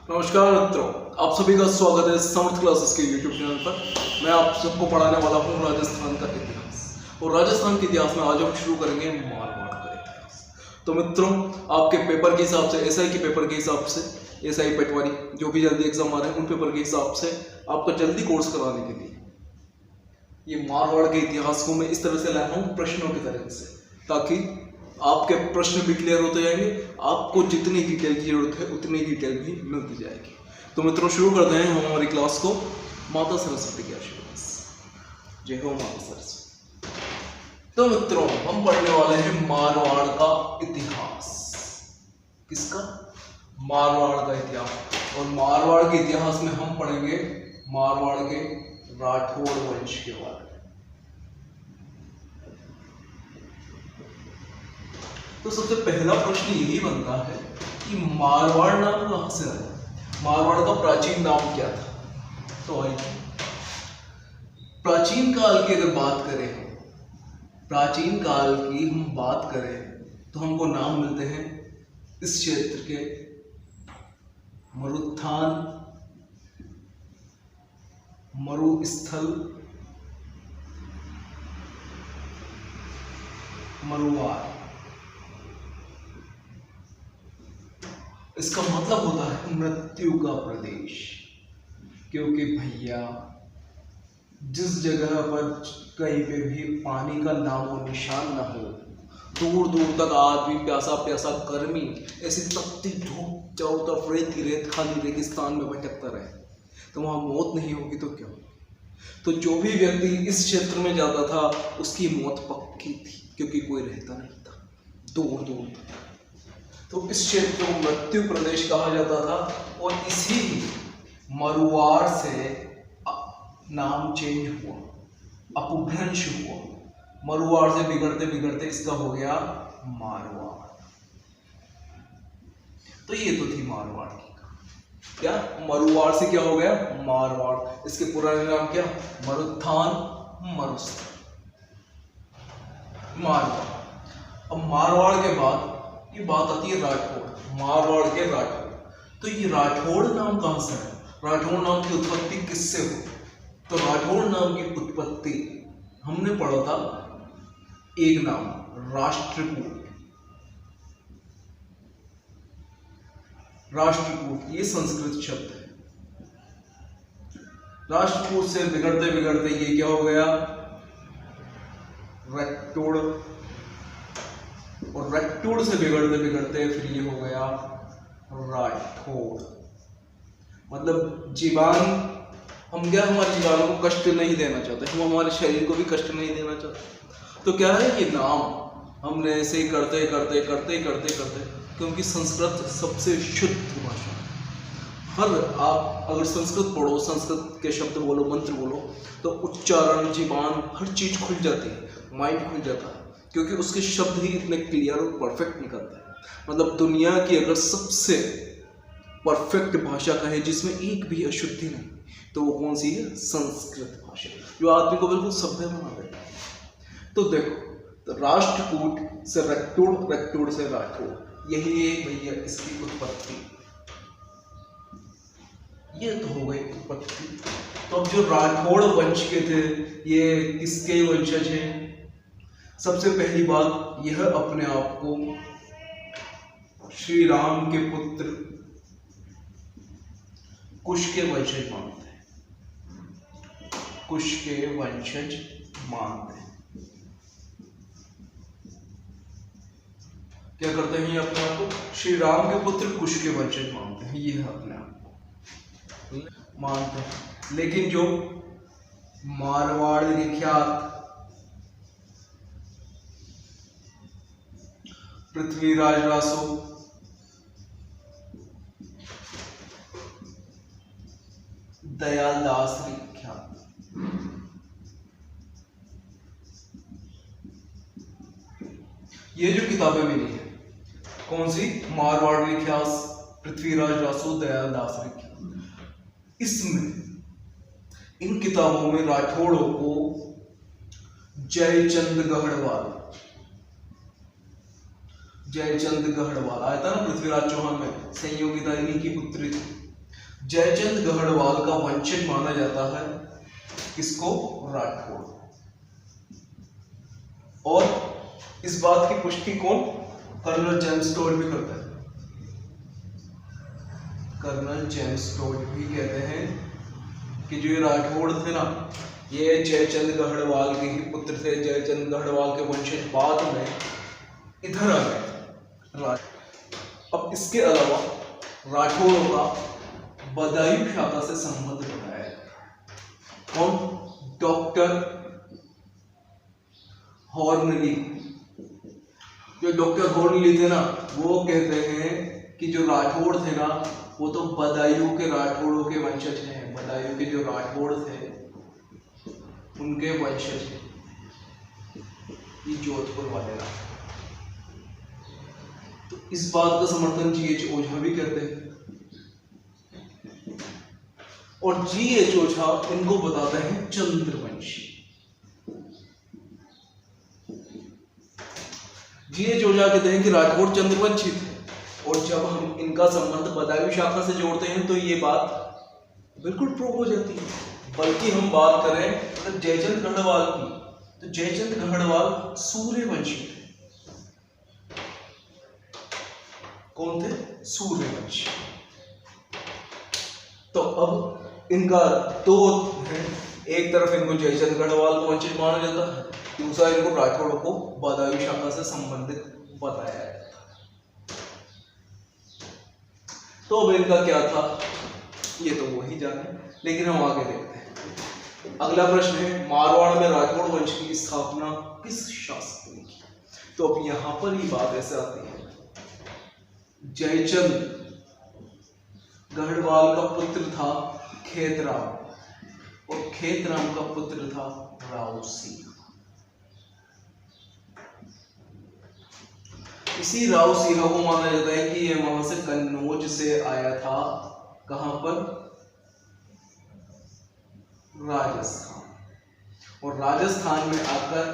नमस्कार मित्रों, आप सभी का स्वागत है समर्थ क्लासेस के यूट्यूब चैनल पर। मैं आप सबको पढ़ाने वाला हूँ राजस्थान का इतिहास। और राजस्थान के इतिहास में आज हम शुरू करेंगे मारवाड़ का इतिहास। तो मित्रों, आपके पेपर के हिसाब से, एसआई के पेपर के हिसाब से, एसआई पटवारी जो भी जल्दी एग्जाम आ रहे हैं उन पेपर के हिसाब से आपका जल्दी कोर्स कराने के लिए ये मारवाड़ के इतिहास को मैं इस तरह से लाया हूँ प्रश्नों की तरह से, ताकि आपके प्रश्न भी क्लियर होते जाएंगे। आपको जितनी डिटेल की जरूरत है उतनी डिटेल भी मिलती जाएगी। तो मित्रों, शुरू करते हैं हम हमारी क्लास को माता सरस्वती के आशीर्वाद से। जय हो माता सरस्वती। तो मित्रों, हम पढ़ने वाले हैं मारवाड़ का इतिहास। किसका? मारवाड़ का इतिहास। और मारवाड़ के इतिहास में हम पढ़ेंगे मारवाड़ के राठौड़ वंश के बारे में। तो सबसे पहला प्रश्न यही बनता है कि मारवाड़ नाम कहां से आया? मारवाड़ का प्राचीन नाम क्या था? तो आइए, प्राचीन काल की अगर बात करें, प्राचीन काल की हम बात करें तो हमको नाम मिलते हैं इस क्षेत्र के मरुत्थान, मरुस्थल, मरुवार। इसका मतलब होता है मृत्यु का प्रदेश। क्योंकि भैया, जिस जगह पर कहीं पे भी पानी का नामो निशान ना हो, दूर दूर तक आदमी प्यासा प्यासा गर्मी, ऐसी तपती धूप, चारों तरफ रेत ही रेत, खाली रेगिस्तान में भटकता रहे, तो वहां मौत नहीं होगी तो क्या? तो जो भी व्यक्ति इस क्षेत्र में जाता था उसकी मौत पक्की थी, क्योंकि कोई रहता नहीं था दूर दूर तक। तो इस क्षेत्र को मृत्यु प्रदेश कहा जाता था। और इसी मरुवाड़ से नाम चेंज हुआ, अपभ्रंश हुआ। मरुवाड़ से बिगड़ते बिगड़ते इसका हो गया मारवाड़। तो ये तो थी मारवाड़ की। क्या मरुवाड़ से क्या हो गया? मारवाड़। इसके पुराने नाम क्या? मरुत्थान, मरुस्थल, मारवाड़। अब मारवाड़ के बाद ये बात आती है राठौड़। मारवाड़ के राठौड़। तो ये राठौड़ नाम कहां से है? राठौड़ नाम की उत्पत्ति किससे हुई? तो राठौड़ नाम की उत्पत्ति हमने पढ़ा था एक नाम, राष्ट्रकूट। राष्ट्रकूट ये संस्कृत शब्द है। राष्ट्रकूट से बिगड़ते बिगड़ते ये क्या हो गया? रक्तोड़। और रक्तोड़ से बिगड़ते बिगड़ते फिर ये हो गया राठौड़। मतलब जीवान, हम क्या हमारे जीवानों को कष्ट नहीं देना चाहते, हम हमारे शरीर को भी कष्ट नहीं देना चाहते। तो क्या है ये नाम हमने ऐसे ही करते करते करते करते करते, क्योंकि संस्कृत सबसे शुद्ध भाषा है। आप अगर संस्कृत पढ़ो, संस्कृत के शब्द बोलो, मंत्र बोलो, तो उच्चारण, जीवान, हर चीज खुल जाती है, माइंड खुल जाता है, क्योंकि उसके शब्द ही इतने क्लियर और परफेक्ट निकलते हैं। मतलब दुनिया की अगर सबसे परफेक्ट भाषा कहे जिसमें एक भी अशुद्धि नहीं, तो वो कौन सी है? संस्कृत भाषा, जो आदमी को बिल्कुल सभ्य बना देती है। तो देखो, तो राष्ट्रकूट से रक्तोड़, रक्तोड़ से राठौड़, यही है भैया इसकी उत्पत्ति। ये तो हो गई उत्पत्ति। तो अब जो राठौड़ वंश के थे, ये किसके वंशज हैं? सबसे पहली बात, यह अपने आप को श्री राम के पुत्र कुश के वंशज मानते हैं। कुश के वंशज मानते हैं। क्या करते हैं ये अपने आप को? श्री राम के पुत्र कुश के वंशज मानते हैं। ये अपने आप को मानते हैं। लेकिन जो मारवाड़ विख्यात पृथ्वीराज रासो, दयालदास विख्यात, ये जो किताबें मिली है, कौन सी? मारवाड़ विख्यात, पृथ्वीराज रासो, दयालदास विख्यात। इसमें इन किताबों में राठौड़ों को जयचंद गढ़वाल, जयचंद गढ़वाल आया था ना पृथ्वीराज चौहान में, संयोगिता इन्हीं की पुत्री थी। जयचंद गढ़वाल का वंशज माना जाता है किसको? राठौड़। और इस बात की पुष्टि कौन? कर्नल जेम्स टोड भी करता है। कर्नल जेम्स टोड भी कहते हैं कि जो ये राठौड़ थे ना, ये जयचंद गढ़वाल के ही पुत्र थे। जयचंद गढ़वाल के वंशज बाद में इधर आ गए। अब इसके अलावा राठौड़ों का बदायूं शाखा से संबंध बताया है। कौन? Doctor Hörnli. जो डॉक्टर हॉर्नली थे ना, वो कहते हैं कि जो राठौड़ थे ना, वो तो बदायूं के राठौड़ों के वंशज हैं। बदायूं के जो राठौड़ थे उनके वंशज हैं ये जोधपुर वाले राठौड़। तो इस बात का समर्थन जी.एच. ओझा भी करते हैं। और जी.एच. ओझा इनको बताते हैं चंद्रवंशी। जी.एच. ओझा कहते हैं कि राठौड़ चंद्रवंशी थे। और जब हम इनका संबंध बदायूं शाखा से जोड़ते हैं तो ये बात बिल्कुल प्रूव हो जाती है। बल्कि हम बात करें अगर जयचंद गढ़वाल की, तो जयचंद गढ़वाल सूर्यवंशी थे। कौन थे? सूर्यवंशी। तो अब इनका दो है, एक तरफ इनको जयचंद गढ़वाल को वंशज माना जाता है, दूसरा इनको राठौड़ों को बदायूं शाखा से संबंधित बताया जाता है। तो अब इनका क्या था ये तो वही जाने, लेकिन हम आगे देखते हैं। अगला प्रश्न है, मारवाड़ में राठौड़ वंश की स्थापना किस शासक ने की? तो अब यहां पर ही बात ऐसे आती है, जयचंद गढ़वाल का पुत्र था खेतराम, और खेतराम का पुत्र था राव सिंह। इसी राव सिंह को माना जाता है कि यह वहां से कन्नौज से आया था। कहां पर? राजस्थान। और राजस्थान में आकर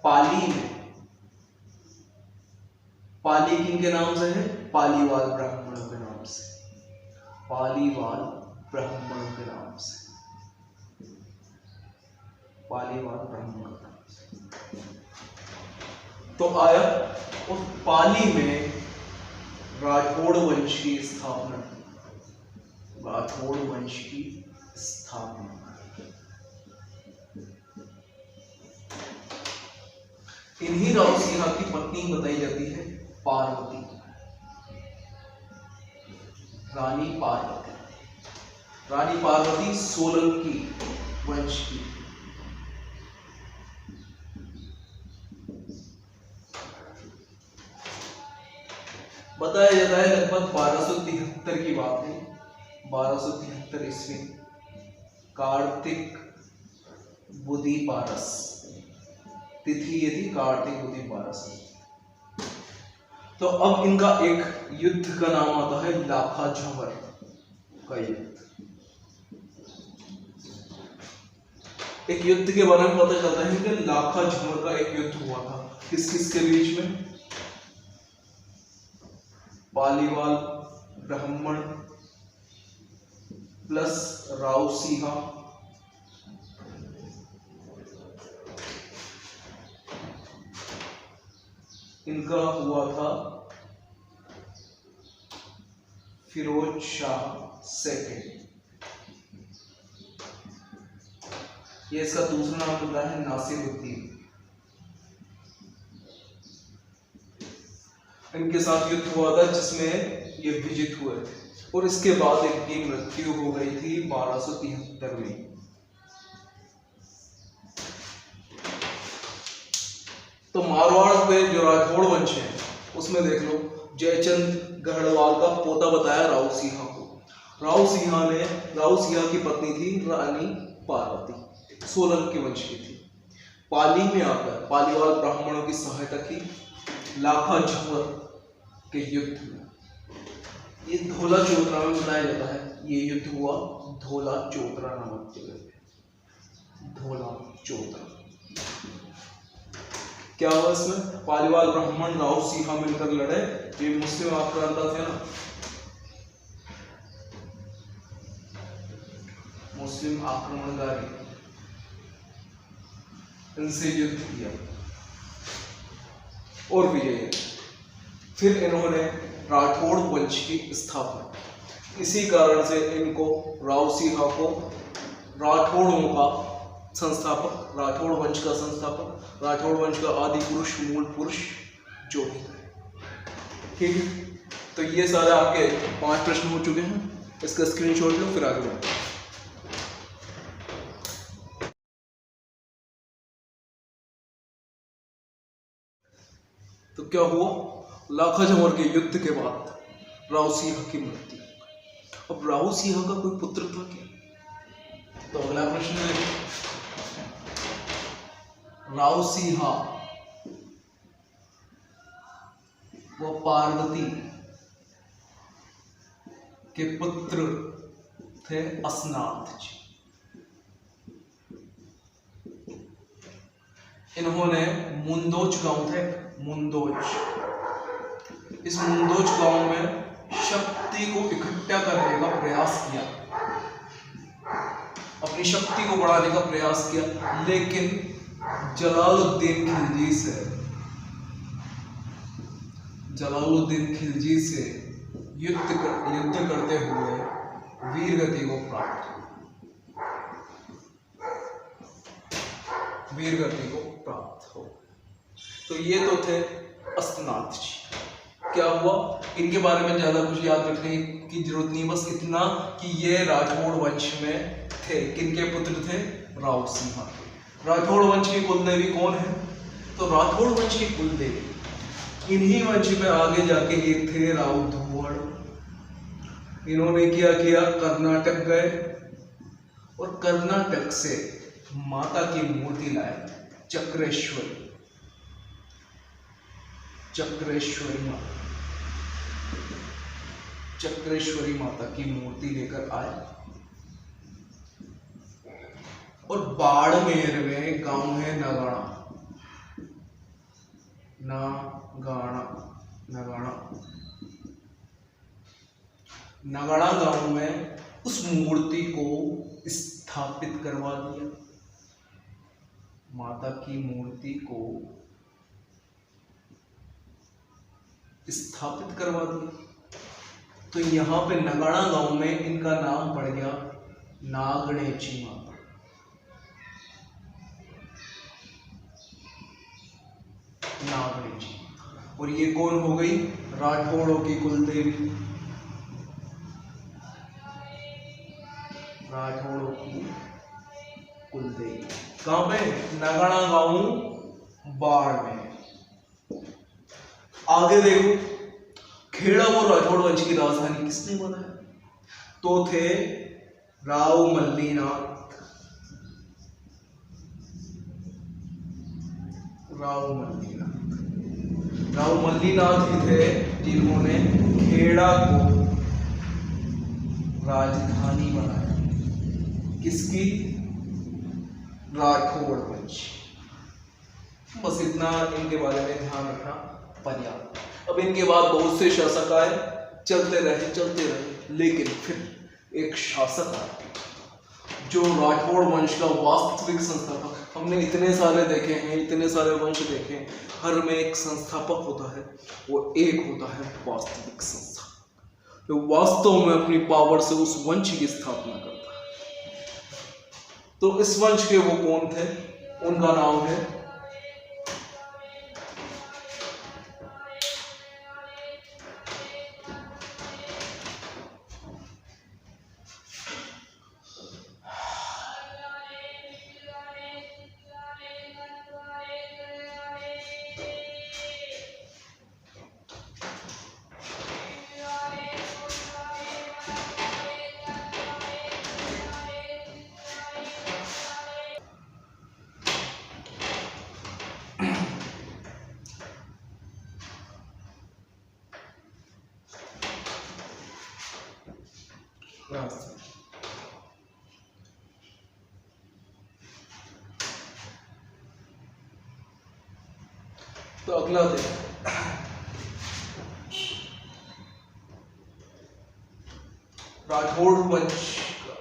पाली में, पाली किनके नाम से है? पालीवाल ब्राह्मणों के नाम से। पालीवाल ब्राह्मणों के नाम से। पालीवाल ब्राह्मणों के नाम से तो आया, और पाली में राठौड़ वंश की स्थापना, राठौड़ वंश की स्थापना। इन्हीं राव सिंह की पत्नी बताई जाती है पार्वती, रानी पार्वती। रानी पार्वती सोलंकी वंश की। बताया जाता है लगभग 1273 की बात है। 1273 ईस्वी, कार्तिक बुधि पारस तिथि, ये थी कार्तिक बुधि पारस। तो अब इनका एक युद्ध का नाम आता है लाखा झंवर का युद्ध। एक युद्ध के बारे में पता चलता है कि लाखा झंवर का एक युद्ध हुआ था। किस किस के बीच में? पालीवाल ब्राह्मण प्लस राव सिंह, इनका हुआ था फिरोज शाह सेकंड। ये इसका दूसरा नाम होता है नासिरुद्दीन। इनके साथ युद्ध हुआ था जिसमें ये विजित हुए थे, और इसके बाद इनकी मृत्यु हो गई थी 1273 में। तो मारवाड़ में जो राठौड़ वंश है उसमें देख लो, जयचंद गढ़वाल का पोता बताया राव सिंह को। राव सिंह की पत्नी थी रानी पार्वती, सोलंकी वंश की थी। पाली में आकर पालीवाल ब्राह्मणों की सहायता की लाखा झंवर के युद्ध में। ये धोला चोतरा में बताया जाता है, ये युद्ध हुआ धोला चोतरा नामक जगह पे। धोला चोतरा क्या हुआ इसमें? पालीवाल ब्राह्मण राव सिंह मिलकर लड़े। ये मुस्लिम आक्रांता थे ना, मुस्लिम आक्रमणकारी, इनसे युद्ध किया और विजय। फिर इन्होंने राठौड़ वंश की स्थापना, इसी कारण से इनको रावसिंहा को राठौड़ों का संस्थापक, राठौड़ वंश का संस्थापक, राठौड़ वंश का आदि पुरुष, मूल पुरुष जो भी है। ठीक है, तो ये सारे आपके 5 प्रश्न हो चुके हैं। इसका स्क्रीनशॉट लो, फिर आगे बढ़ते हैं। तो क्या हुआ, लाखा जमर के युद्ध के बाद रावसिंहा की मृत्यु। अब रावसिंहा का कोई पुत्र था क्या? तो अगला प्रश्न है, रावसिंहा वो पार्वती के पुत्र थे असनाथ जी। इन्होंने मुंदोच गांव थे, मुंदोच, इस मुंदोच गांव में शक्ति को इकट्ठा करने का प्रयास किया, अपनी शक्ति को बढ़ाने का प्रयास किया, लेकिन जलालुद्दीन खिलजी से युद्ध करते हुए वीरगति को प्राप्त हो। तो ये तो थे असनाथ जी। क्या हुआ, इनके बारे में ज्यादा कुछ याद रखने की जरूरत नहीं, बस इतना कि ये राठौड़ वंश में थे। किनके पुत्र थे? रावसिंहा के। राठौड़ वंश की कुलदेवी कौन है? तो राठौड़ वंश की कुलदेवी, इन्हीं वंश में आगे जाके एक थे राव धुवड़। इन्होंने क्या किया, कर्नाटक गए और कर्नाटक से माता की मूर्ति लाए, चक्रेश्वरी माता की मूर्ति लेकर आए और बाड़मेर में गांव है नगाड़ा गांव में उस मूर्ति को स्थापित करवा दिया, माता की मूर्ति को स्थापित करवा दिया। तो यहाँ पे नगाड़ा गांव में इनका नाम पड़ गया नागणेची माता। नागणेची, और ये कौन हो गई? राठौड़ों की कुलदेवी, राठौड़ों की कुलदेवी। कहां पे? नगाड़ा गांव, बाढ़ में। आगे देखो, खेड़ा को राठौड़ वंश की राजधानी किसने बनाया? तो थे राव मल्लीनाथ ही थे जिन्होंने खेड़ा को राजधानी बनाया। किसकी? राठौड़ वंश। बस इतना इनके बारे में ध्यान रखना पर्याप्त। अब इनके बाद बहुत से शासक आए, चलते रहे, लेकिन फिर एक शासक आया जो राठौड़ वंश का वास्तविक संस्थापक। हमने इतने सारे देखे हैं, इतने सारे वंश देखे हैं, हर में एक संस्थापक होता है, वो एक होता है वास्तविक संस्थापक, जो वास्तव में अपनी पावर से उस वंश की स्थापना करता है। तो इस वंश के वो कौन थे? उनका नाम है तो अगला देखो, राठौड़ वंश का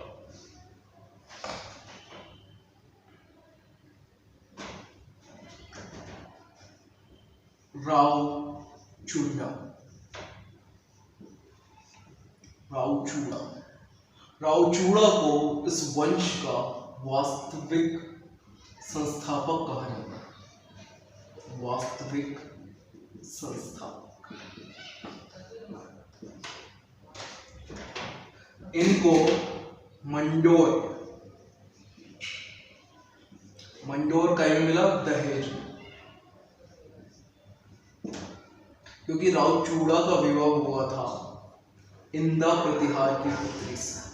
रावचूड़ा। रावचूड़ा रावचूड़ा को इस वंश का वास्तविक संस्थापक कहा जाता है। वास्तविक संस्थापक। इनको मंडोर कहीं मिला दहेज, क्योंकि रावचूड़ा का विवाह हुआ था इंदा प्रतिहार की पुत्री से।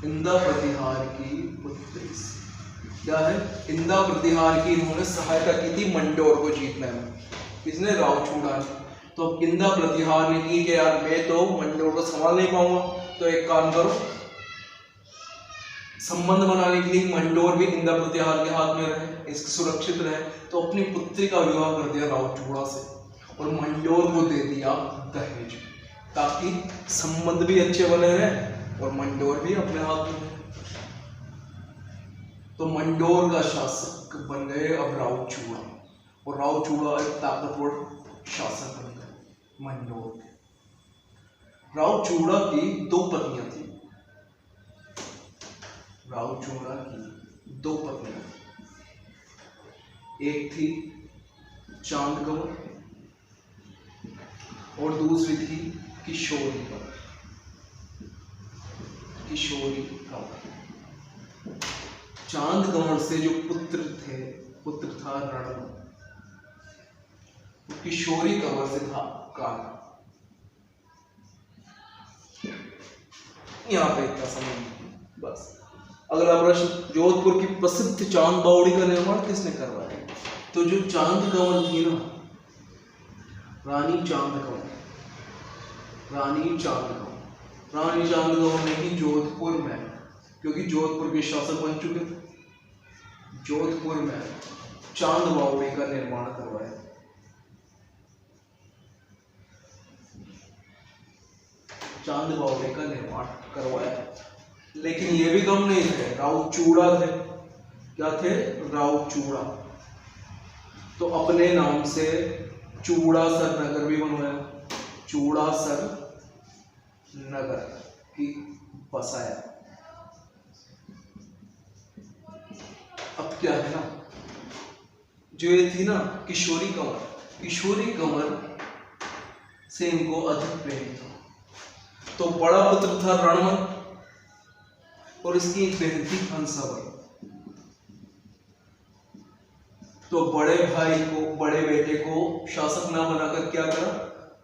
इंदा प्रतिहार की पुत्री से क्या है? इंदा प्रतिहार की इन्होंने सहायता की थी मंडोर को जीतने में। किसने? रावचूड़ा ने। तो इंदा प्रतिहार ने की कि यार मैं तो मंडोर को संभाल नहीं पाऊंगा, तो एक काम करो, संबंध बनाने के लिए मंडोर भी इंदा प्रतिहार के हाथ में रहे, इसके सुरक्षित रहे, तो अपनी पुत्री का विवाह कर दिया रावचूड़ा से और मंडोर को दे दिया दहेज, ताकि संबंध भी अच्छे बने रहे और मंडोर भी अपने हाथ में रहे। तो मंडोर का शासक बन गए अब रावचूड़ा, और रावचूड़ा एक ताकतवर शासक बन गए मंडोर। रावचूड़ा की दो पत्नियां थी। रावचूड़ा की दो पत्नियां, एक थी चांदकंवर और दूसरी थी किशोरी कंवर। किशोरी कंवर। चांदकंवर से जो पुत्र था रणमल, किशोरी कंवर से था कान्हा। यहाँ पे इतना समझ बस। अगला प्रश्न, जोधपुर की प्रसिद्ध चांद बावड़ी का निर्माण किसने करवाया? तो जो चांद कंवर थी ना, रानी चांद कंवर ने ही जोधपुर में, क्योंकि जोधपुर के शासक बन चुके थे, जोधपुर में चांद बावड़ी का निर्माण करवाया। चांद बावड़ी का निर्माण करवाया। लेकिन ये भी कम नहीं थे, रावचूड़ा थे। क्या थे? रावचूड़ा। तो अपने नाम से चूड़ासर नगर भी बनवाया, चूड़ासर नगर की बसाया। अब क्या है ना, जो ये थी ना किशोरी कंवर से इनको अधिक प्रेम था। तो बड़ा पुत्र था रणमल और इसकी एक बहन थी हंसाबाई। तो बड़े बेटे को शासक ना बनाकर क्या करा?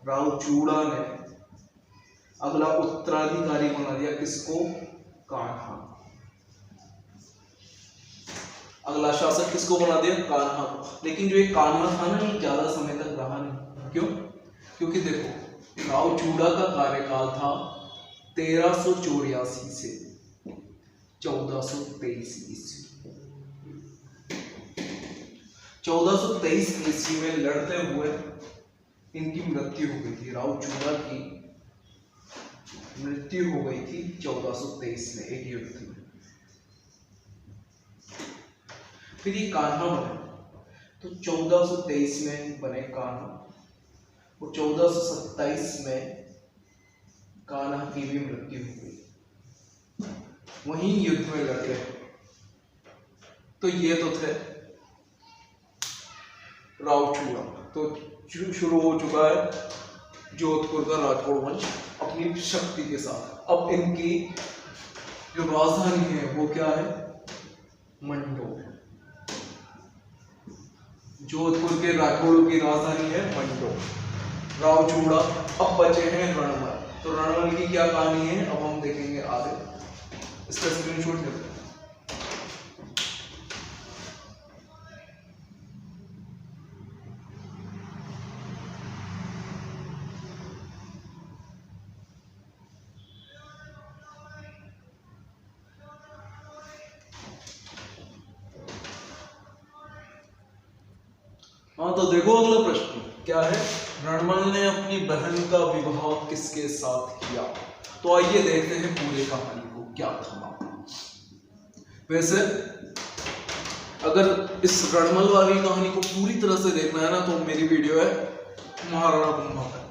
रावचूड़ा ने अगला उत्तराधिकारी बना दिया। किसको? कान्हा। अगला शासक किसको बना दिया? कान्हा को। लेकिन जो ये कान्हा था ना, ये ज्यादा समय तक रहा नहीं। क्यों? क्योंकि देखो, रावचूड़ा का कार्यकाल था 1384 से 1423 ईस्वी। 1423 ईस्वी में लड़ते हुए इनकी मृत्यु हो गई थी। रावचूड़ा की मृत्यु हो गई थी 1423 में एक युद्ध में। फिर ये कान्हा बने, तो 1423 में बने कान्हा और 1427 में कान्हा की भी मृत्यु हो गई, वहीं युद्ध में लड़के। तो ये तो थे रावचूड़ा। तो शुरू हो चुका है जोधपुर का राठौड़ वंश अपनी शक्ति के साथ। अब इनकी जो राजधानी है वो क्या है? मंडोर। जोधपुर के राठौड़ों की राजधानी है मंडोर। रावचूड़ा। अब बचे हैं रणमल। तो रणमल की क्या कहानी है अब हम देखेंगे आगे। इसका स्क्रीनशॉट लेते हैं। हाँ, तो देखो अगला प्रश्न क्या है? रणमल ने अपनी बहन का विवाह किसके साथ किया? तो आइए देखते हैं पूरे कहानी को क्या था। वैसे अगर इस रणमल वाली कहानी को पूरी तरह से देखना है ना तो मेरी वीडियो है महाराणा कुंभा पर।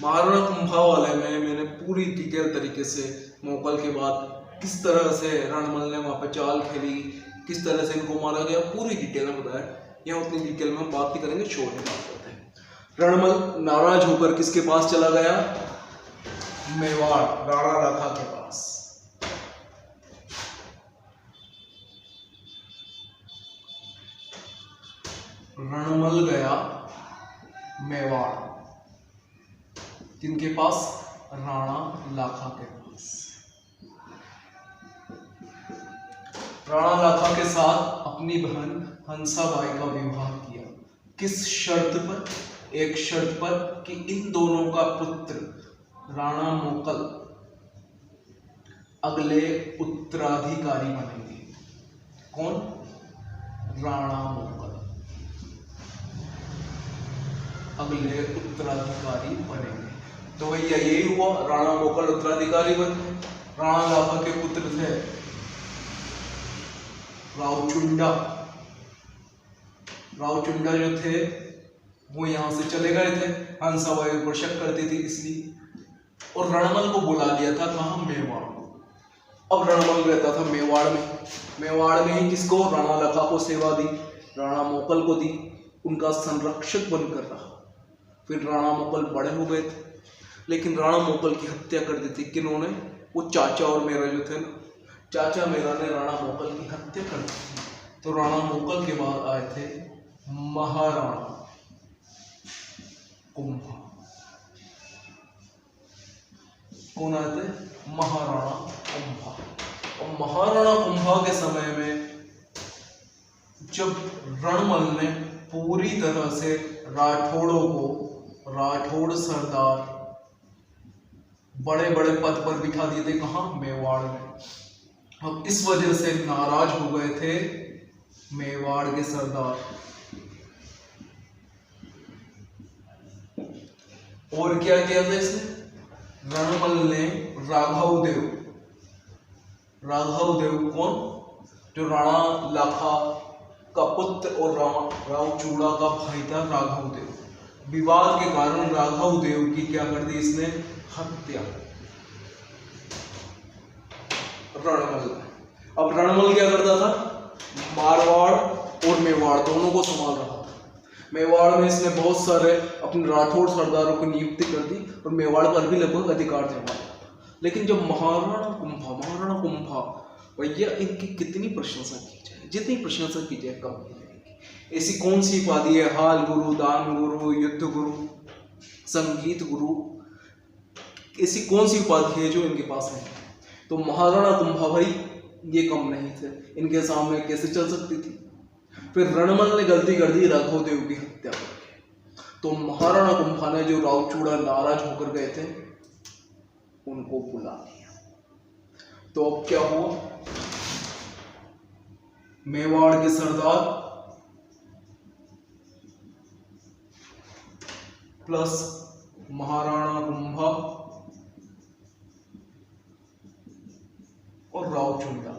महाराणा कुंभा वाले में मैंने पूरी डिटेल तरीके से मोगल के बाद किस तरह से रणमल ने वहाँ पे चाल खेली, किस तरह से इनको मारा गया, पूरी डिटेल में बताया। यहाँ उतनी डिटेल में हम बात नहीं करेंगे, शोर में बात करते हैं। रणमल नाराज होकर किसके पास चला गया? मेवाड़, राणा लाखा के पास। रणमल गया मेवाड़, किनके पास? राणा लाखा के पास। राणा लाखा के साथ अपनी बहन हंसाबाई का विवाह किया। किस शर्त पर? एक शर्त पर कि इन दोनों का पुत्र राणा मोकल अगले उत्तराधिकारी बनेंगे। कौन? राणा मोकल अगले उत्तराधिकारी बनेंगे। तो भैया यही हुआ, राणा मोकल उत्तराधिकारी बने। राणा लाखा के पुत्र थे रावचुंडा। रावचुंडा जो थे वो यहाँ से चले गए थे, हंसाबाई पर शक करती थी इसलिए, और रणमल को बुला लिया था। कहाँ? मेवाड़। अब रणमल रहता था मेवाड़ में। मेवाड़ में ही किसको? राणा लाखा को सेवा दी, राणा मोकल को दी, उनका संरक्षक बनकर रहा। फिर राणा मोकल बड़े हो गए थे, लेकिन राणा मोकल की हत्या कर दी थी किन्होंने? वो चाचा और मेरा जो थे ना, चाचा मेरा ने राणा मोकल की हत्या कर दी थी। तो राणा मोकल के बाद आए थे महाराणा कुंभा। कौन आए थे? महाराणा कुंभा। और महाराणा कुंभा के समय में जब रणमल ने पूरी तरह से राठौड़ों को, राठौड़ सरदार बड़े बड़े पद पर बिठा दिए थे। कहाँ? मेवाड़ में। अब इस वजह से नाराज हो गए थे मेवाड़ के सरदार। और क्या किया था इसने? रणमल ने राघव देव, राघव देव कौन? जो राणा लाखा का पुत्र और रावचूड़ा का भाई था, राघव देव। विवाद के कारण राघव देव की क्या कर दी इसने? हत्या। रणमल। अब रणमल क्या करता था? मारवाड़ और मेवाड़ दोनों को संभाल रहा था। मेवाड़ में इसने बहुत सारे अपने राठौड़ सरदारों को नियुक्ति कर दी और मेवाड़ पर भी लगभग अधिकार जमा था। लेकिन जब महाराणा कुंभा भैया, इनकी कितनी प्रशंसा की जाए, जितनी प्रशंसा की जाए कम की जाएगी। ऐसी कौन सी उपाधि है? हाल गुरु, दान गुरु, युद्ध गुरु, संगीत गुरु, ऐसी कौन सी उपाधि है जो इनके पास नहीं? तो महाराणा कुंभा भाई ये कम नहीं थे, इनके सामने कैसे चल सकती थी? फिर रणमल ने गलती कर दी राघव देव की हत्या करके। तो महाराणा कुंभा ने जो रावचूड़ा नाराज होकर गए थे उनको बुला लिया। तो अब क्या हुआ? मेवाड़ के सरदार प्लस महाराणा कुंभा और रावचुंडा,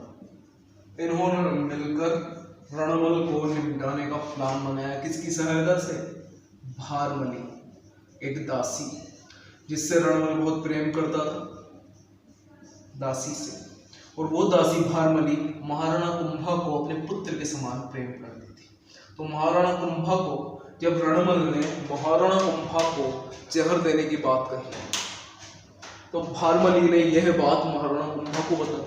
इन्होंने मिलकर रणमल को निपटाने का प्लान बनाया। किसकी सहायता से? भारमली, एक दासी जिससे रणमल बहुत प्रेम करता था, दासी से। और वो दासी भारमली महाराणा कुंभा को अपने पुत्र के समान प्रेम करती थी। तो महाराणा कुंभा को जब रणमल ने महाराणा कुंभा को जहर देने की बात कही तो भारमली ने यह बात महाराणा कुंभा को बता।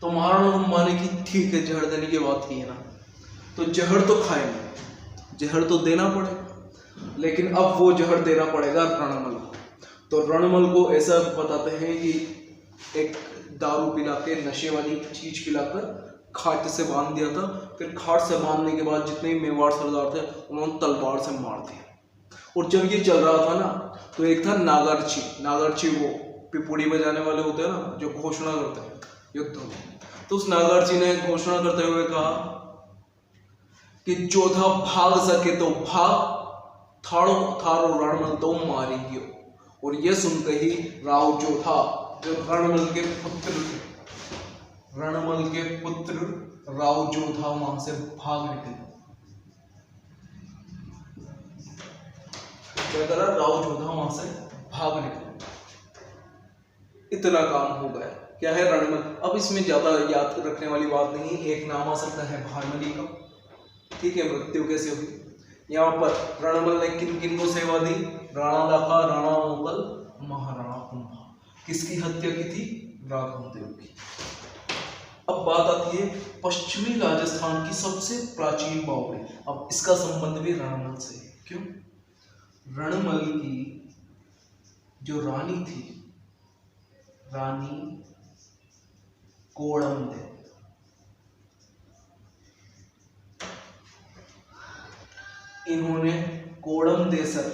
तो महाराणा कुंभा ने कि ठीक है, जहर देने की बात की है ना, तो जहर तो खाएंगे, जहर तो देना पड़ेगा, लेकिन अब वो जहर देना पड़ेगा रणमल को। तो रणमल को ऐसा बताते हैं कि एक दारू पिला के, नशे वाली चीज पिलाकर खाट से बांध दिया था। फिर खाट से बांधने के बाद जितने भी मेवाड़ सरदार थे उन्होंने तलवार से मार दिया। और जब ये चल रहा था ना तो एक था नागार्ची, नागार्ची वो पिपुड़ी बजाने वाले होते हैं ना, जो घोषणा करते हैं युद्ध में। तो उस नागार्ची ने घोषणा करते हुए कहा कि चौथा भाग सके तो भाग, थारो थारो रणमल तो मारेगी। और ये सुनते ही राव चौथा जो रणमल के पुत्र थे, रणमल के पुत्र राव जोधा वहां से भाग निकले। क्या करा? राव जोधा वहां से भाग निकले। इतना काम हो गया। क्या है? रणमल। अब इसमें ज्यादा याद रखने वाली बात नहीं, एक नाम आ सकता है भारमली का। ठीक है, मृत्यु कैसे हुई? यहाँ पर रणमल ने किन किन को सेवा दी? राणा दाखा, राणा मोगल, महाराणा कुंभा। किसकी हत्या की थी? राघव देव की। अब बात आती है पश्चिमी राजस्थान की सबसे प्राचीन बावड़ी। अब इसका संबंध भी रणमल से है। क्यों? रणमल की जो रानी थी, रानी कोड़मदेव, इन्होंने कोड़मदेसर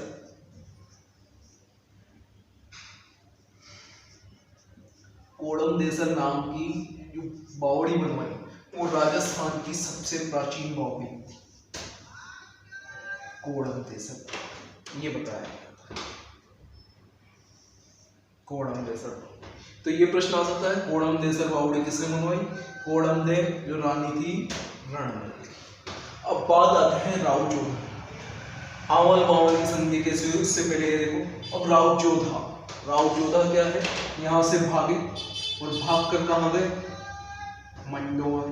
नाम की जो बावड़ी बनवाई, वो राजस्थान की सबसे प्राचीन बावड़ी थी, कोड़मदेसर। ये बताया गया था, कोड़मदेसर। तो ये प्रश्न आ सकता है, कोड़मदेसर बावड़ी किसने बनवाई? कोड़मदेव, जो रानी थी रणमल की। अब बात आते हैं राव जोधा। आवल बावल की संधि कैसे हुई उससे पहले ये देखो। अब राव जोधा क्या है? यहाँ से भागे और भाग कर कहाँ गए? मंडोर।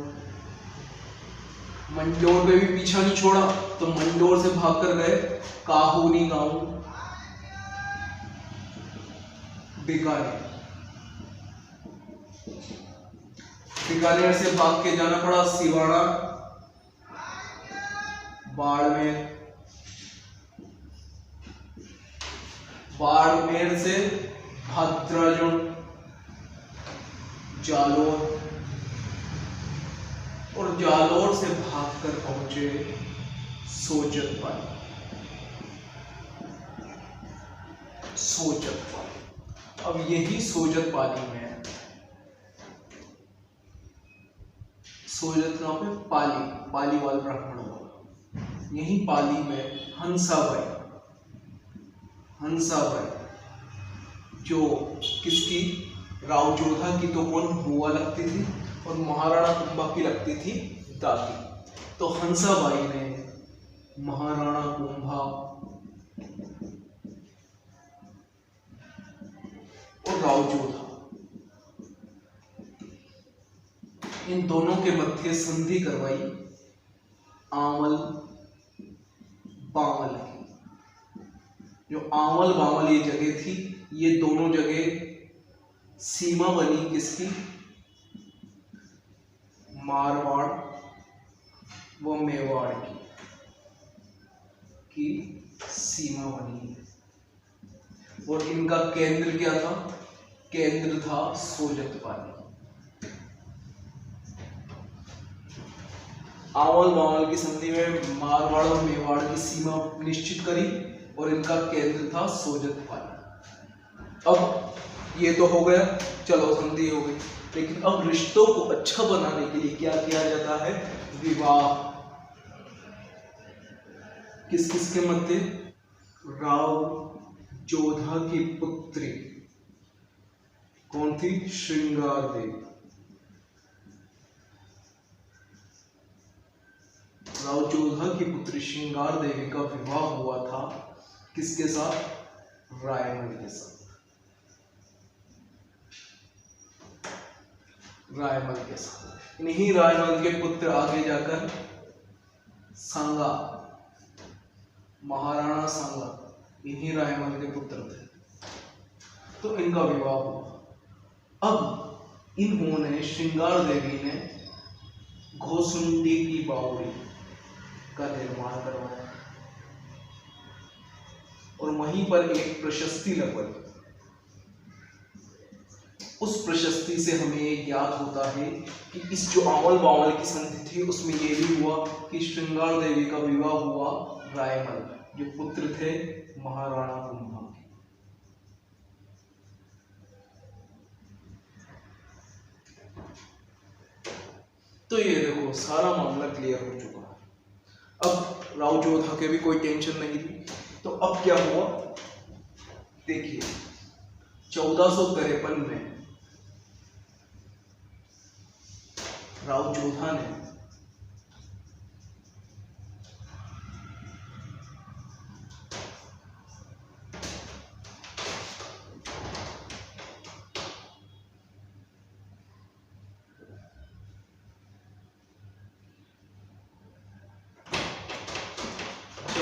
मंडोर पे भी पीछा नहीं छोड़ा, तो मंडोर से भाग कर गए काहुनी गांव, बीकानेर। बीकानेर से भाग के जाना पड़ा सिवाड़ा, बाड़मेर से भद्राजुड़, जालोर, और जालोर से भागकर पहुंचे सोजतपाली। अब यही सोजतपाली में, सोजत कहां पे? पाली वाले ब्राह्मण वाला। यही पाली में हंसाबाई, जो किसकी? राव जोधा की तो कौन बुआ लगती थी, और महाराणा कुंभा की लगती थी दादी। तो हंसाबाई ने महाराणा कुंभा और राव जोधा, इन दोनों के मध्य संधि करवाई आंवल बावल की। जो आंवल बावल ये जगह थी, ये दोनों जगह सीमा बनी किसकी? मारवाड़ व मेवाड़ की सीमा बनी है। और इनका केंद्र क्या था? केंद्र था सोजतपाली। आवल बावल की संधि में मारवाड़ और मेवाड़ की सीमा निश्चित करी, और इनका केंद्र था सोजतपाली। अब ये तो हो गया, चलो संधि हो गई, लेकिन अब रिश्तों को अच्छा बनाने के लिए क्या किया जाता है? विवाह। किस किस के मध्य? राव जोधा की पुत्री कौन थी? श्रृंगार देवी। राव जोधा की पुत्री श्रृंगार देवी का विवाह हुआ था किसके साथ? रायमल के साथ। इन्हीं रायमल के पुत्र आगे जाकर सांगा, महाराणा सांगा, इन्हीं रायमल के पुत्र थे। तो इनका विवाह हुआ। अब इन्होंने, श्रृंगार देवी ने घोसुंडी की बावड़ी का निर्माण करवाया, और वहीं पर एक प्रशस्ति लगवाई। उस प्रशस्ति से हमें ये ज्ञात होता है कि इस जो आवल बावल की संधि थी, उसमें ये भी हुआ कि श्रृंगार देवी का विवाह हुआ रायमल, जो पुत्र थे महाराणा कुंभा के। तो ये देखो सारा मामला क्लियर हो चुका है। अब राव जोधा के भी कोई टेंशन नहीं थी। तो अब क्या हुआ देखिए, 1453 में राव जोधा ने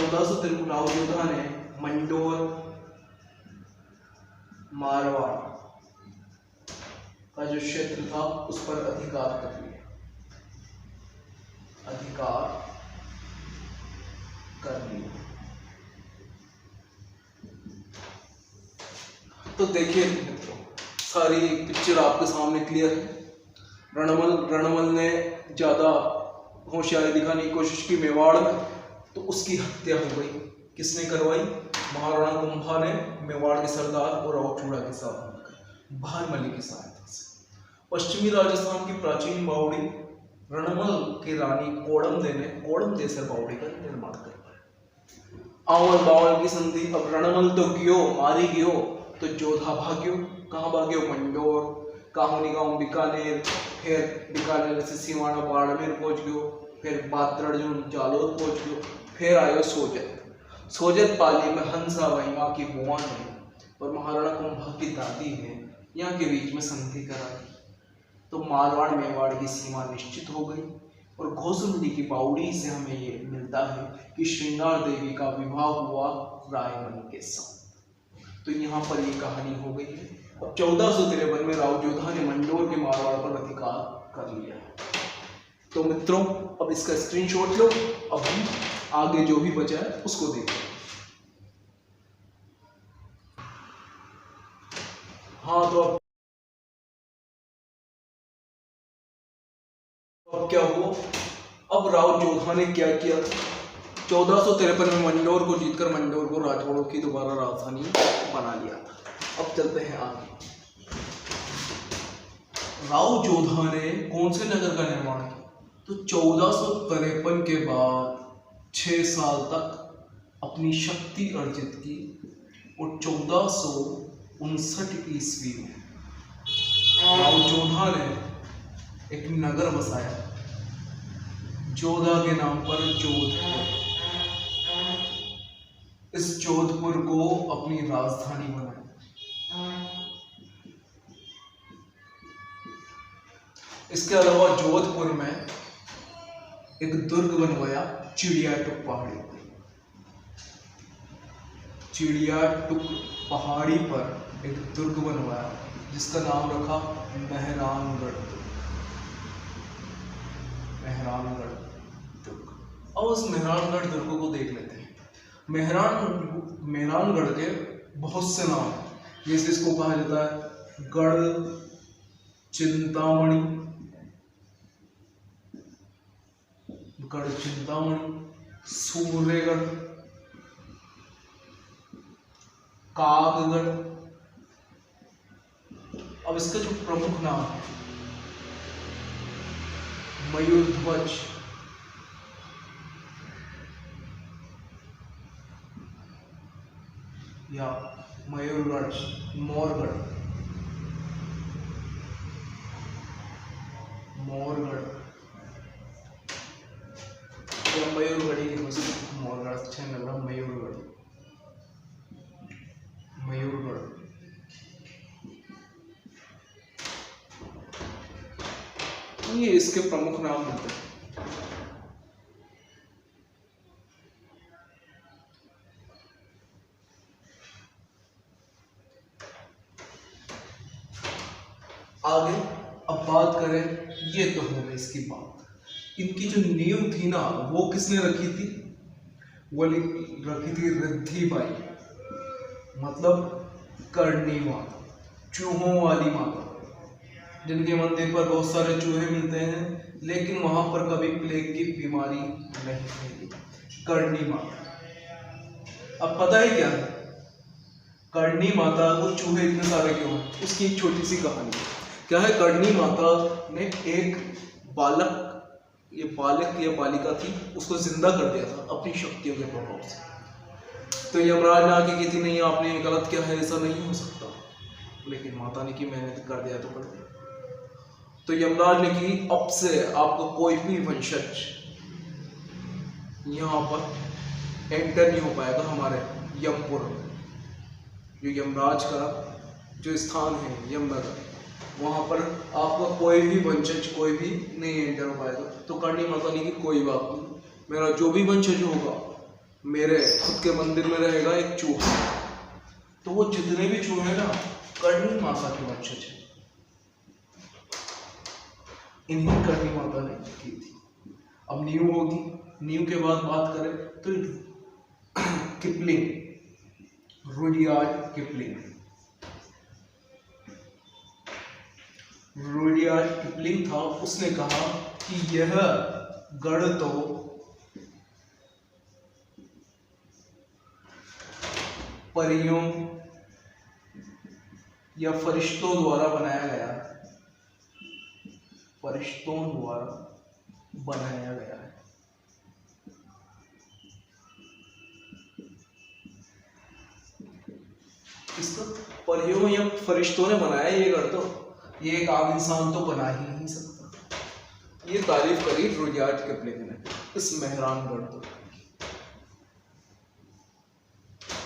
1453 राव जोधा ने मंडोर मारवाड़ का जो क्षेत्र था उस पर अधिकार कर लिया, तो देखिए मित्रों, सारी पिक्चर आपके सामने क्लियर है। रणमल ने ज्यादा होशियारी दिखाने की कोशिश की मेवाड़ में, तो उसकी हत्या हो गई। किसने करवाई? महाराणा कुंभा ने मेवाड़ के सरदार और रावचूड़ा के साथ मिलकर भानमली की सहायता से। पश्चिमी राजस्थान की प्राचीन बावड़ी रणमल की रानी कोड़म देसर बावड़ी का निर्माण करवाया। आवल बावल की संधि। अब रणमल तो गियो, मारी गियो, तो जोधा भाग्यो। कहाँ भाग्यो? मंडोर, काहुनी गांव बीकानेर, फिर बीकानेर से सिवाना बाड़मेर पहुंच गयो, फिर बातरजून जालोर पहुंच गयो, फिर आयो सोजत पाली में हंसा भाई माँ की बुआ ने और महाराणा कुंभा की दादी ने यहाँ के बीच में संधि कराई। तो मारवाड़ मेवाड़ की सीमा निश्चित हो गई। और घोसुंडी की बावड़ी से हमें ये मिलता है कि श्रृंगार देवी का विवाह हुआ रायमल के साथ। तो यहाँ पर ये कहानी हो गई है। अब 1453 में राव जोधा ने मंडोर के मारवाड़ पर अधिकार कर लिया। तो मित्रों, अब इसका स्क्रीनशॉट लो। अब हम आगे जो भी बचा है उसको देखते हैं। हाँ, तो अब क्या हुआ? अब राव जोधा ने क्या किया? 1453 में मंडोर को जीतकर मंडोर को राठौड़ों की दोबारा राजधानी बना लिया था। अब चलते हैं आगे। राव जोधा ने कौन से नगर का निर्माण किया? तो 1453 के बाद 6 साल तक अपनी शक्ति अर्जित की और 1459 ईस्वी में राव जोधा ने एक नगर बसाया जोधा के नाम पर, जोधपुर। इस जोधपुर को अपनी राजधानी बनाया। इसके अलावा जोधपुर में एक दुर्ग बनवाया चिड़ियाटुक पहाड़ी पर। चिड़ियाटुक पहाड़ी पर एक दुर्ग बनवाया जिसका नाम रखा मेहरानगढ़ दुर्ग। और उस मेहरानगढ़ दुर्ग को देख लेते हैं। मेहरानगढ़ के बहुत से नाम, जैसे इसको कहा जाता है गढ़ चिंतामणि, सूर्यगढ़, कागगढ़। अब इसका जो प्रमुख नाम है मयूरध्वज, या मयूरगढ़, मोरगढ़, या मयूरगढ़ी की मस्जिद मोरगढ़ अच्छा लग रहा। मयूरगढ़ ये इसके प्रमुख नाम होते हैं। आगे अब बात करें, ये तो हो गई इसकी बात। इनकी जो नींव थी ना, वो किसने रखी थी? वो रखी थी रिद्धि बाई, मतलब करनी माता, चूहों वाली माता, जिनके मंदिर पर बहुत सारे चूहे मिलते हैं, लेकिन वहां पर कभी प्लेग की बीमारी नहीं फैली। करनी माता। अब पता है क्या है करनी माता को चूहे इतने सारे क्यों हैं? उसकी एक छोटी सी कहानी क्या है। करनी माता ने एक बालक या बालिका थी, उसको जिंदा कर दिया था अपनी शक्तियों के प्रभाव से। तो यमराज ने आके की थी, नहीं आपने गलत किया है, ऐसा नहीं हो सकता। लेकिन माता ने की, मैंने कर दिया तो कर दिया। तो यमराज ने की, अब से आपको कोई भी वंशज यहाँ पर एंटर नहीं हो पाएगा हमारे यमपुर में। जो यमराज का जो स्थान है यमनगर, वहां पर आपका कोई भी वंशज कोई भी नहीं एंटर हो पाएगा। तो करनी माता ने की, कोई बात नहीं, मेरा जो भी वंशज होगा मेरे खुद के मंदिर में रहेगा एक चूहा। तो वो जितने भी चूहे ना करणी माता के वंशज है, इन्हीं करणी माता ने की थी। अब नींव होगी, नींव के बाद बात करें तो Kipling, Rudyard Kipling. Rudyard Kipling था, उसने कहा कि यह गढ़ तो परियों या फरिश्तों द्वारा बनाया गया है, फरिश्तों द्वारा बनाया गया है। इसको परियों या फरिश्तों ने बनाया ये गढ़, तो ये एक आम इंसान तो बना ही नहीं सकता। ये तारीफ करी रुडयार्ड किपलिंग ने इस मेहरानगढ़ दुर्ग की।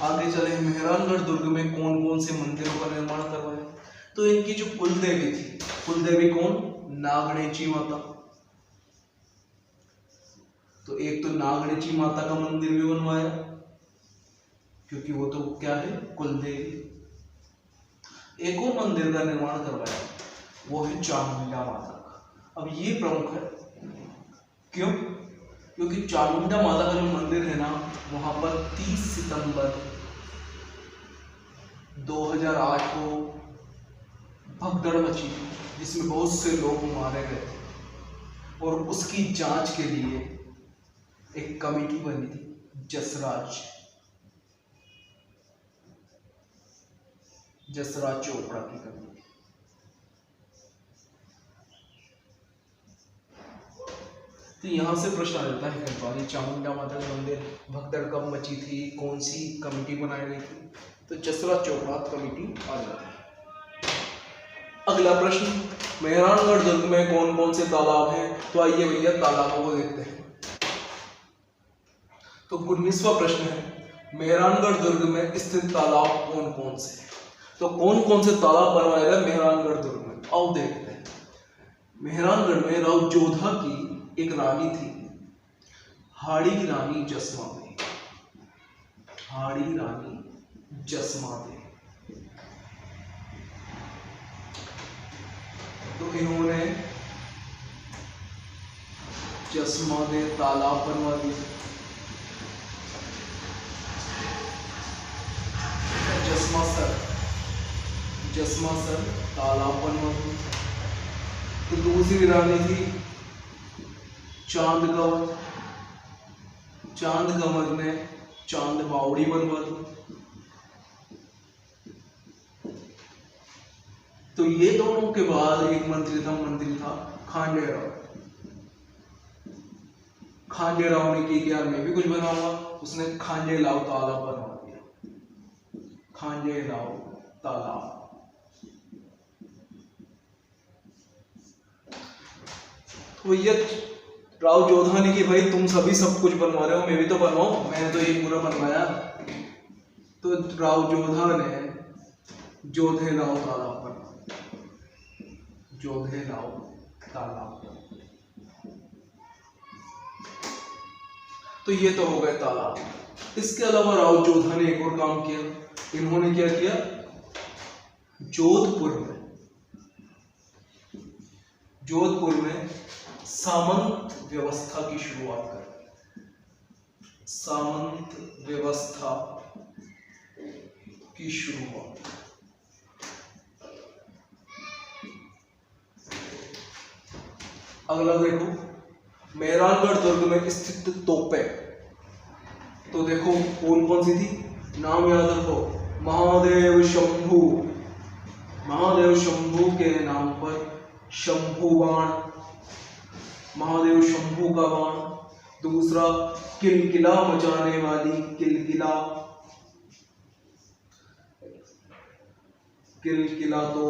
आगे चले, मेहरानगढ़ दुर्ग में कौन कौन से मंदिरों का निर्माण करवाया? तो इनकी जो कुल देवी थी, कुल देवी कौन? नागणेची माता। तो एक तो नागणेची माता का मंदिर भी बनवाया, क्योंकि वो तो क्या है? कुल देवी। एक और मंदिर का निर्माण करवाया, वो है चामुंडा माता का। अब ये प्रमुख है, क्यों? क्योंकि चामुंडा माता का जो मंदिर है ना, वहां पर 30 सितंबर 2008 को भगदड़ मची, जिसमें बहुत से लोग मारे गए थे, और उसकी जांच के लिए एक कमेटी बनी थी, जसराज चोपड़ा की कमेटी। तो यहां से प्रश्न आ जाता है कई बार, चामुंडा माता का मंदिर भगदड़ कब मची थी, कौन सी कमेटी बनाई गई थी? तो जसराज चोपड़ा कमेटी आ जाती है। अगला प्रश्न, मेहरानगढ़ दुर्ग में कौन कौन से तालाब हैं? तो आइए भैया तालाबों को देखते हैं। तो 19वां प्रश्न है, मेहरानगढ़ दुर्ग में स्थित तालाब कौन कौन से? तो कौन कौन से तालाब बनवाए गए मेहरानगढ़ दुर्ग में? आओ देखते हैं। मेहरानगढ़ में राव जोधा की एक रानी थी, हाड़ी रानी जसमा देवी। हाड़ी रानी जसमा देवी। तो इन्होंने जसमा दे तालाब बनवा दिए। जसमा सर तालाब बनवा दिए। तो दूसरी रानी थी चांद कंवर। चांद कंवर ने चांद बावड़ी बनवा दी। तो ये दोनों के बाद एक मंत्री था खांडेराव। खांडेराव ने की क्या, मैं भी कुछ बनाऊंगा, उसने खांडेराव तालाब बनवा दिया। खांडेराव तालाब। तो ये राव जोधा ने कि भाई तुम सभी सब कुछ बनवा रहे हो, मैं भी तो बनवाऊं, मैंने तो ये पूरा बनवाया। तो राव जोधा ने जोधेराव तालाब बनवाया। जोधेराव तालाब। तो ये तो हो गए तालाब। इसके अलावा राव जोधा ने एक और काम किया। इन्होंने क्या किया, जोधपुर में सामंत व्यवस्था की शुरुआत कर। सामंत व्यवस्था की शुरुआत। अगला देखो, मेहरानगढ़ दुर्ग में स्थित तोपें। तो देखो कौन कौन सी थी, नाम याद रखो। महादेव शंभू। महादेव शंभू के नाम पर शंभू बाण, महादेव शंभू का बाण। दूसरा, किलकिला मचाने वाली किलकिला तो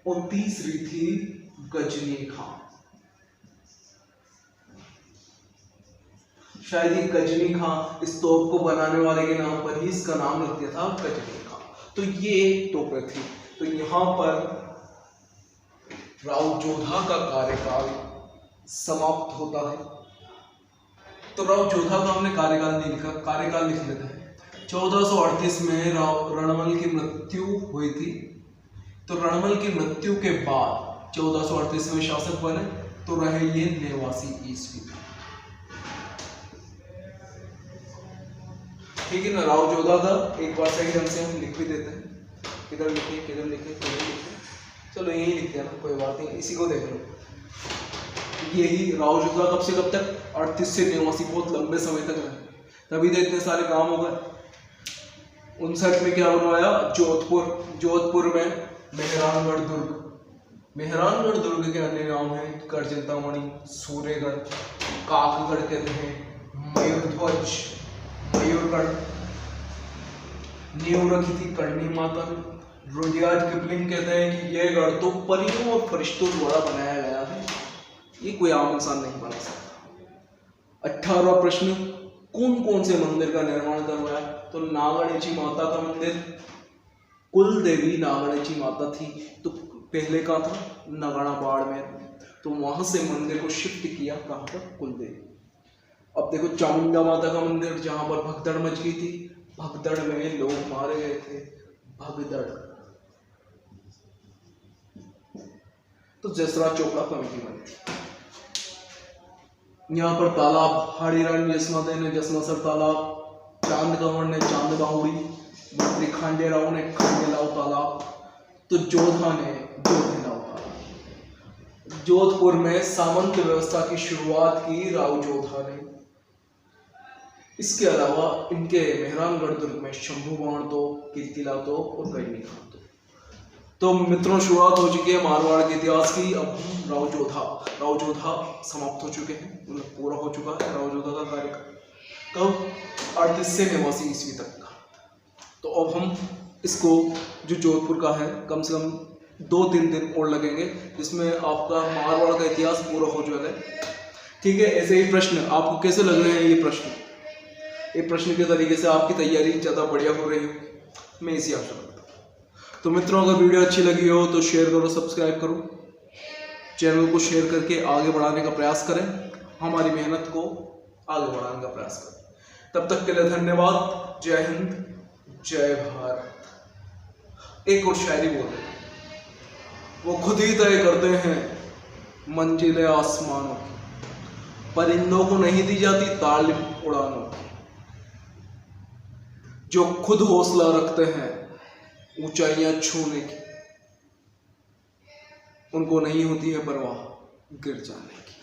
और तीसरी थी गजनी खां। शायद ये गजनी खां इस तोप को बनाने वाले के नाम पर ही इसका नाम रख दिया था, गजनी खां। तो ये तोपें थी। तो यहां पर राव जोधा का कार्यकाल समाप्त होता है। तो राव जोधा का हमने कार्यकाल नहीं लिखा, कार्यकाल लिख लेते हैं। 1438 में राव रणमल की मृत्यु हुई थी। तो रणमल की मृत्यु के बाद 1438 में शासक बने तो रहे ये 89 ईस्वी तक। ठीक है ना। राव जोधा का एक बार सही ढंग से हम लिख भी देते हैं। किधर लिखे, किधर लिखे, किधर लिखे, चलो यही लिखते हैं ना, कोई बात नहीं, इसी को देख लो। यही राव जोधा कब से कब तक, 38 से 89, बहुत लंबे समय तक रहे। तभी तो इतने सारे काम हो गए। 59 में क्या बनवाया, जोधपुर में मेहरानगढ़ दुर्ग। मेहरानगढ़ दुर्ग के अन्य नाम है गढ़ चिंतामणि, सूर्यगढ़, काकगढ़ कहते हैं, मयूरध्वज, मयूरगढ़, नींव रखी थी करणी माता ने। रुडयार्ड किपलिंग कहते हैं कि यह गढ़ तो परियों और फरिश्तों द्वारा बनाया गया है, ये कोई आम इंसान नहीं बना सकता। 18वां प्रश्न, कौन कौन से मंदिर का निर्माण करवाया, तो नागणेची माता का मंदिर, कुल देवी नागणेची माता थी, तो पहले का था नगाड़ा में, तो वहां से मंदिर को शिफ्ट किया कहां पर, कुल देवी। अब देखो चामुंडा माता का मंदिर, जहां पर भगदड़ मच गई थी, भगदड़ में लोग मारे गए थे, भगदड़, तो जसरा चोपड़ा कमेटी बनी थी। यहाँ पर तालाब, हाड़ी रानी जसनादे ने जसनासर तालाब, चांद कंवर ने चांद बाहुड़ी, मंत्री खांडेराव ने खांडेलाव तालाब, तो जोधा ने जोधेलाव तालाब। जोधपुर में सामंत व्यवस्था की शुरुआत की राव जोधा ने। इसके अलावा इनके मेहरानगढ़ दुर्ग में शंभू बाण तो, कीर्तिला तो और गजनी खान तो मित्रों शुरुआत हो चुकी है मारवाड़ के इतिहास की। अब हम राव जोधा समाप्त हो चुके हैं, मतलब पूरा हो चुका है राव जोधा का कार्यकाल, कब, 38 से 89 ईस्वी तक का। तो अब हम इसको, जो जोधपुर का है, कम से कम 2-3 दिन और लगेंगे, जिसमें आपका मारवाड़ का इतिहास पूरा हो जाएगा। ठीक है। ऐसे ही प्रश्न आपको कैसे लग रहे हैं, ये प्रश्न के तरीके से आपकी तैयारी ज़्यादा बढ़िया हो रही हो, मैं इसी आशा करता हूँ। तो मित्रों अगर वीडियो अच्छी लगी हो तो शेयर करो, सब्सक्राइब करो, चैनल को शेयर करके आगे बढ़ाने का प्रयास करें, हमारी मेहनत को आगे बढ़ाने का प्रयास करें। तब तक के लिए धन्यवाद। जय हिंद, जय भारत। एक और शायरी बोल रहे, वो खुद ही तय करते हैं मंजिलें आसमानों की, परिंदों को नहीं दी जाती तालीम उड़ानों की। जो खुद हौसला रखते हैं ऊंचाइयां छूने की, उनको नहीं होती है परवाह गिर जाने की।